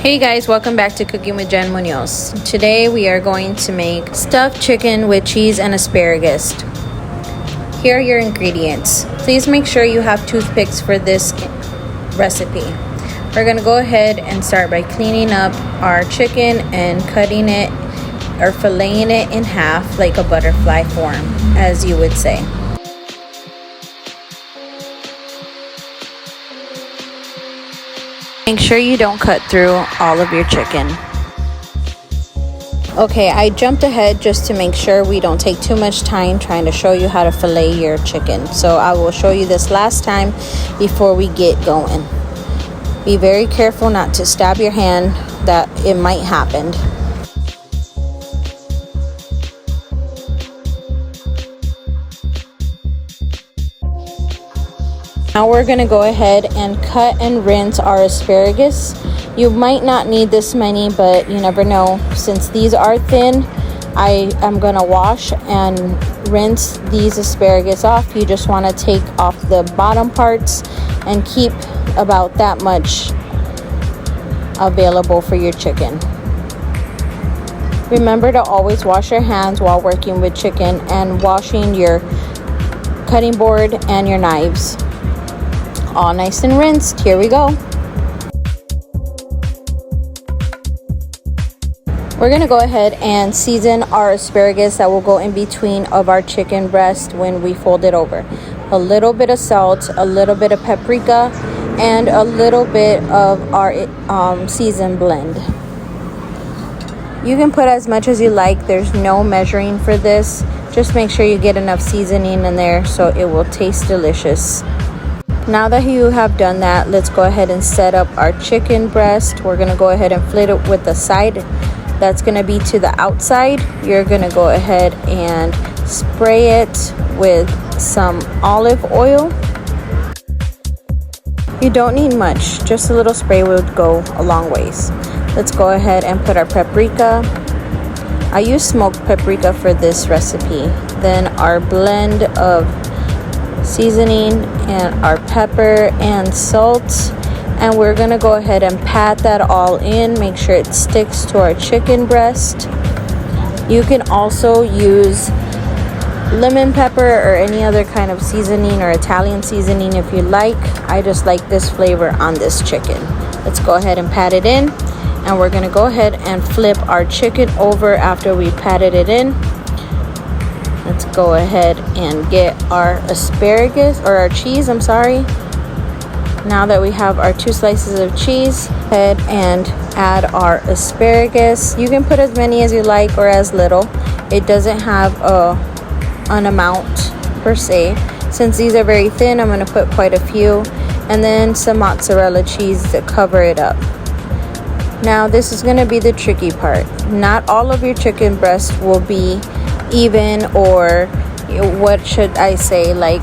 Hey guys, welcome back to Cooking with Jen Munoz. Today we are going to make stuffed chicken with cheese and asparagus. Here are your ingredients. Please make sure you have toothpicks for this recipe. We're going to go ahead and start by cleaning up our chicken and cutting it or filleting it in half like a butterfly form, as you would say. Make sure you don't cut through all of your chicken. Okay, I jumped ahead just to make sure we don't take too much time trying to show you how to fillet your chicken. So I will show you this last time before we get going. Be very careful not to stab your hand, that it might happen. Now we're going to go ahead and cut and rinse our asparagus. You might not need this many, but you never know. Since these are thin, I am going to wash and rinse these asparagus off. You just want to take off the bottom parts and keep about that much available for your chicken. Remember to always wash your hands while working with chicken and washing your cutting board and your knives. All nice and rinsed. Here we go. We're going to go ahead and season our asparagus that will go in between of our chicken breast when we fold it over. A little bit of salt, a little bit of paprika, and a little bit of our seasoned blend. You can put as much as you like. There's no measuring for this. Just make sure you get enough seasoning in there so it will taste delicious. Now that you have done that, let's go ahead and set up our chicken breast. We're going to go ahead and flip it with the side that's going to be to the outside. You're going to go ahead and spray it with some olive oil. You don't need much, just a little spray would go a long ways. Let's go ahead and put our paprika. I use smoked paprika for this recipe. Then our blend of seasoning and our pepper and salt, and we're gonna go ahead and pat that all in. Make sure it sticks to our chicken breast. You can also use lemon pepper or any other kind of seasoning or Italian seasoning if you like. I just like this flavor on this chicken. Let's go ahead and pat it in, and we're gonna go ahead and flip our chicken over after we patted it in. Let's go ahead and get our asparagus, or our cheese, I'm sorry. Now that we have our 2 slices of cheese, head and add our asparagus. You can put as many as you like or as little. It doesn't have an amount per se. Since these are very thin, I'm going to put quite a few. And then some mozzarella cheese to cover it up. Now this is going to be the tricky part. Not all of your chicken breast will be even, or what should I say, like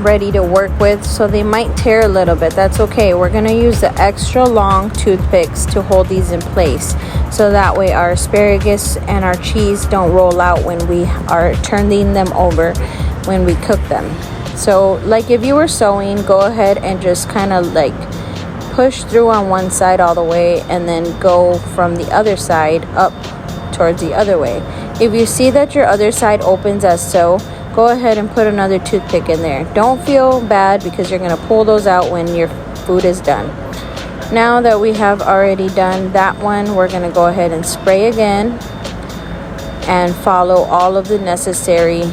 ready to work with, so they might tear a little bit. That's okay. We're going to use the extra long toothpicks to hold these in place, so that way our asparagus and our cheese don't roll out when we are turning them over when we cook them. So like if you were sewing, go ahead and just kind of like push through on one side all the way and then go from the other side up towards the other way. If you see that your other side opens as so, go ahead and put another toothpick in there. Don't feel bad because you're going to pull those out when your food is done. Now that we have already done that one, we're going to go ahead and spray again and follow all of the necessary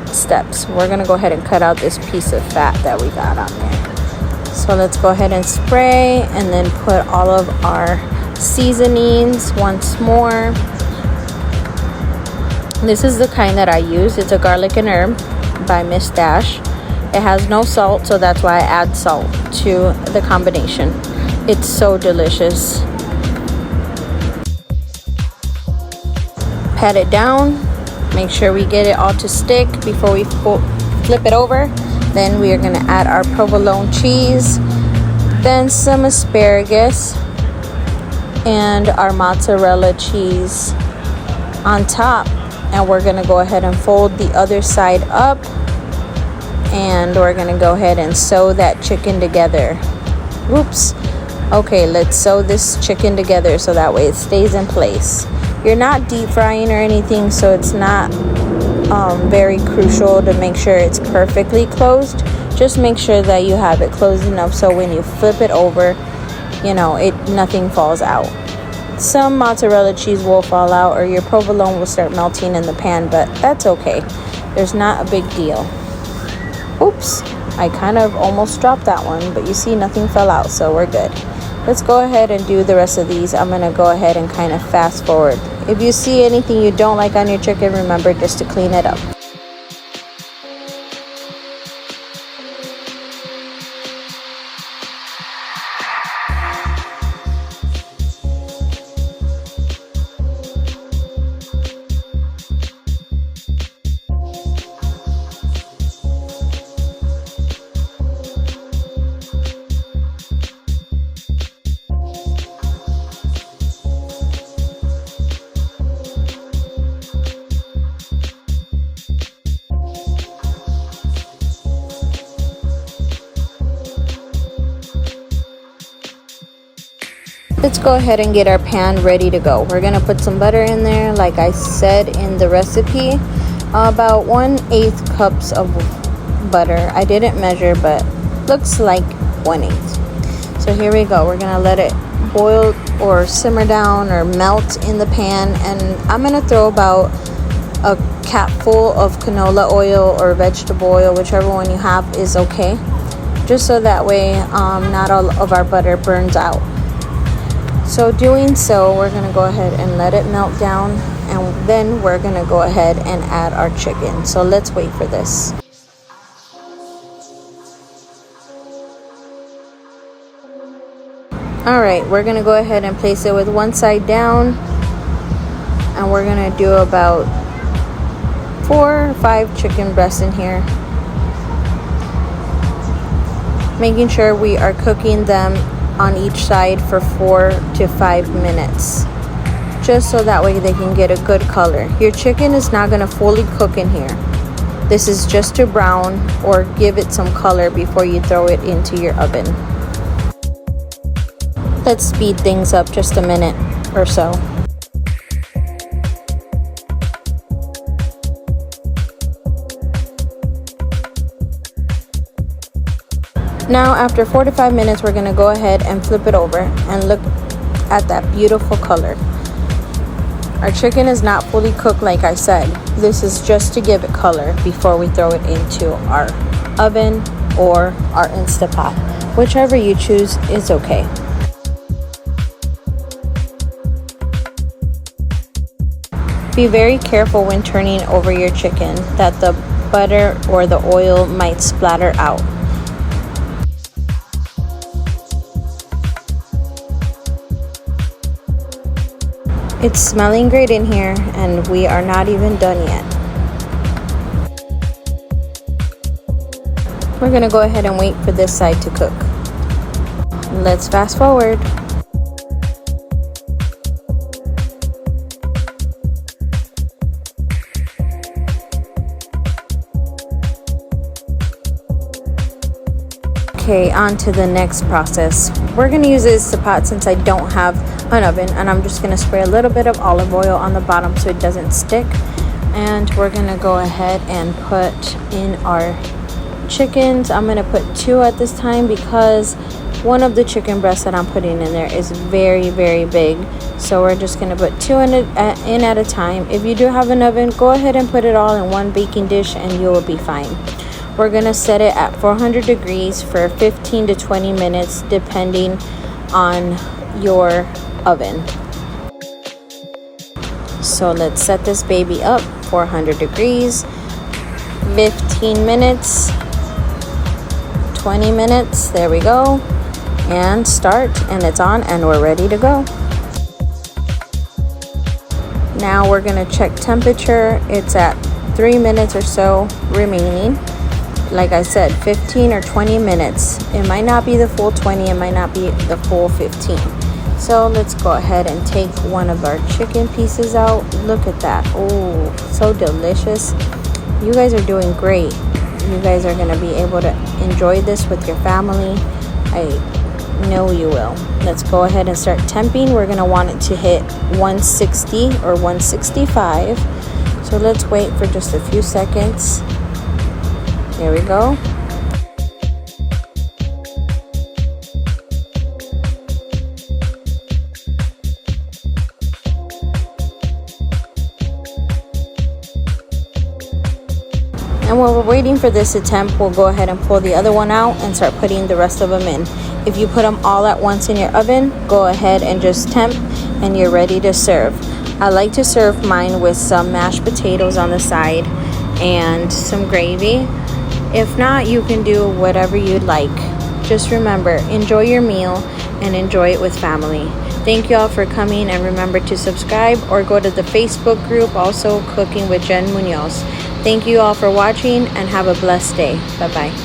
steps. We're going to go ahead and cut out this piece of fat that we got on there. So let's go ahead and spray and then put all of our seasonings once more. This is the kind that I use. It's a garlic and herb by Miss Dash. It has no salt, so that's why I add salt to the combination. It's so delicious. Pat it down. Make sure we get it all to stick before we flip it over. Then we are going to add our provolone cheese, then some asparagus, and our mozzarella cheese on top. And we're going to go ahead and fold the other side up, and we're going to go ahead and sew that chicken together. Oops, Okay, let's sew this chicken together so that way it stays in place. You're not deep frying or anything, so it's not very crucial to make sure it's perfectly closed. Just make sure that you have it closed enough so when you flip it over, you know, nothing falls out. Some mozzarella cheese will fall out or your provolone will start melting in the pan, but that's okay. There's not a big deal. Oops, I kind of almost dropped that one, but you see nothing fell out, so we're good. Let's go ahead and do the rest of these. I'm gonna go ahead and kind of fast forward. If you see anything you don't like on your chicken, remember just to clean it up. Let's go ahead and get our pan ready to go. We're gonna put some butter in there, like I said in the recipe, about 1/8 cups of butter. I didn't measure, but looks like 1/8. So here we go. We're gonna let it boil or simmer down or melt in the pan, and I'm gonna throw about a capful of canola oil or vegetable oil, whichever one you have is okay, just so that way not all of our butter burns out. So doing so, we're going to go ahead and let it melt down, and then we're going to go ahead and add our chicken. So let's wait for this. Alright, we're going to go ahead and place it with one side down, and we're going to do about 4 or 5 chicken breasts in here. Making sure we are cooking them on each side for 4 to 5 minutes, just so that way they can get a good color. Your chicken is not going to fully cook in here. This is just to brown or give it some color before you throw it into your oven. Let's speed things up just a minute or so. Now after 45 minutes, we're going to go ahead and flip it over and look at that beautiful color. Our chicken is not fully cooked, like I said. This is just to give it color before we throw it into our oven or our Instapot. Whichever you choose is okay. Be very careful when turning over your chicken that the butter or the oil might splatter out. It's smelling great in here, and we are not even done yet. We're gonna go ahead and wait for this side to cook. Let's fast forward. Okay, on to the next process. We're going to use this pot since I don't have an oven, and I'm just going to spray a little bit of olive oil on the bottom so it doesn't stick. And we're going to go ahead and put in our chickens. I'm going to put 2 at this time because one of the chicken breasts that I'm putting in there is very, very big. So we're just going to put 2 in at a time. If you do have an oven, go ahead and put it all in one baking dish and you will be fine. We're going to set it at 400 degrees for 15 to 20 minutes depending on your oven. So let's set this baby up. 400 degrees, 15 minutes, 20 minutes, there we go, and start, and it's on, and we're ready to go. Now we're going to check temperature. It's at 3 minutes or so remaining. Like I said, 15 or 20 minutes. It might not be the full 20, it might not be the full 15. So let's go ahead and take one of our chicken pieces out. Look at that. Oh, so delicious. You guys are doing great. You guys are going to be able to enjoy this with your family. I No, you will. Let's go ahead and start temping. We're gonna want it to hit 160 or 165. So let's wait for just a few seconds. There we go. And while we're waiting for this to temp, we'll go ahead and pull the other one out and start putting the rest of them in. If you put them all at once in your oven, go ahead and just temp and you're ready to serve. I like to serve mine with some mashed potatoes on the side and some gravy. If not, you can do whatever you'd like. Just remember, enjoy your meal and enjoy it with family. Thank you all for coming, and remember to subscribe or go to the Facebook group, also Cooking with Jen Munoz. Thank you all for watching and have a blessed day. Bye-bye.